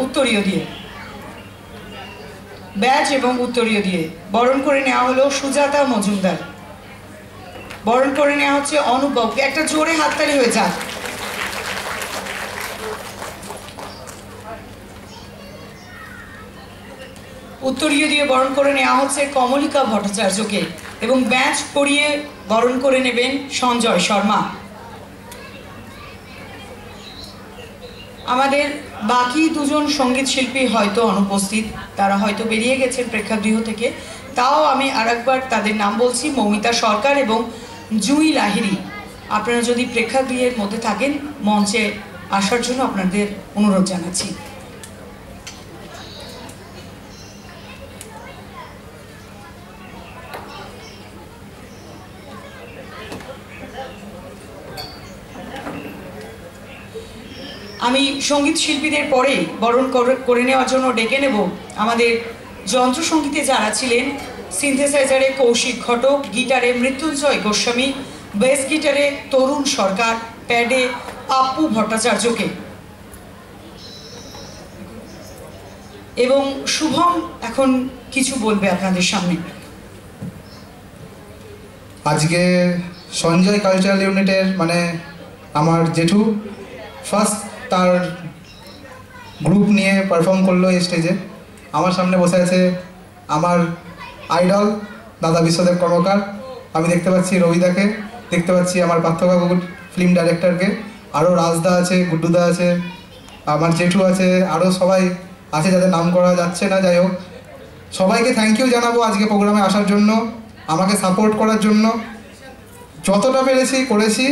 উত্তরীয় দিয়ে, ব্যাজ এবং উত্তরীয় দিয়ে বরণ করে নেওয়া হলো সুজাতা মজুমদার। বরণ করে নেওয়া হচ্ছে অনুভবকে। একটা জোরে হাততালি হয়ে যাক। উত্তরীয় দিয়ে বরণ করে নেওয়া হচ্ছে কমলিকা ভট্টাচার্যকে এবং ব্যাজ পরিয়ে বরণ করে নেবেন সঞ্জয় শর্মা। আমাদের বাকি দুজন সঙ্গীত শিল্পী হয়তো অনুপস্থিত, তারা হয়তো বেরিয়ে গেছেন প্রেক্ষাগৃহ থেকে। তাও আমি আরেকবার তাদের নাম বলছি, মৌমিতা সরকার এবং জুই লাহিড়ী। আপনারা যদি প্রেক্ষাগৃহের মধ্যে থাকেন মঞ্চে আসার জন্য আপনাদের অনুরোধ জানাচ্ছি। আমি সঙ্গীত শিল্পীদের পরে বরণ করে নেওয়ার জন্য ডেকে নেব আমাদের যন্ত্রসঙ্গীতে যারা ছিলেন, সিনথেসাইজারে কৌশিক ঘটক, গিটারে মৃত্যুঞ্জয় গোস্বামী, বেস গিটারে তরুণ সরকার, প্যাডে পাপ্পু ভট্টাচার্যকে। এবং শুভম এখন কিছু বলবে আপনাদের সামনে। আজকে সঞ্জয় কালচারাল ইউনিটের মানে আমার জেঠু ফার্স্ট তার গ্রুপ নিয়ে পারফর্ম করলো এই স্টেজে। আমার সামনে বসে আছে আমার আইডল দাদা বিশ্বদেব কর্মকার। আমি দেখতে পাচ্ছি রবিদাকে, দেখতে পাচ্ছি আমার পার্থকাকুর ফিল্ম ডাইরেক্টরকে, আরও রাজদা আছে, গুড্ডুদা আছে, আমার জেঠু আছে, আরও সবাই আছে যাদের নাম করা যাচ্ছে না। যাই হোক, সবাইকে থ্যাংক ইউ জানাবো আজকে প্রোগ্রামে আসার জন্য, আমাকে সাপোর্ট করার জন্য। যতটা পেরেছি করেছি।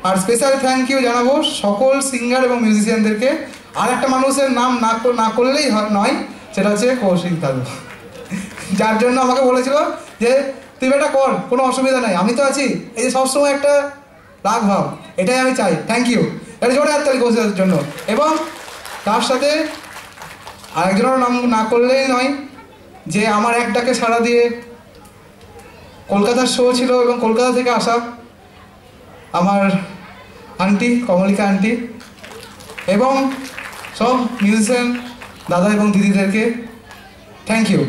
আর স্পেশাল থ্যাংক ইউ জানাবো সকল সিঙ্গার এবং মিউজিশিয়ানদেরকে। আর একটা মানুষের নাম না করলেই নয়, সেটা হচ্ছে কৌশিক দাদু, যার জন্য আমাকে বলেছিল যে তুই এটা কর, কোনো অসুবিধা নেই, আমি তো আছি। এই যে সবসময় একটা রাগ ভাব, এটাই আমি চাই। Thank you. এটা জোরে হাততালি কৌশিকের জন্য। এবং তার সাথে আরেকজনের নাম না করলেই নয়, যে আমার এক ডাকে সাড়া দিয়ে কলকাতার শো ছিল এবং কলকাতা থেকে আসা আমার আন্টি কমলিকা আন্টি এবং সব মিউজিশিয়ান দাদা এবং দিদিদেরকে থ্যাংক ইউ।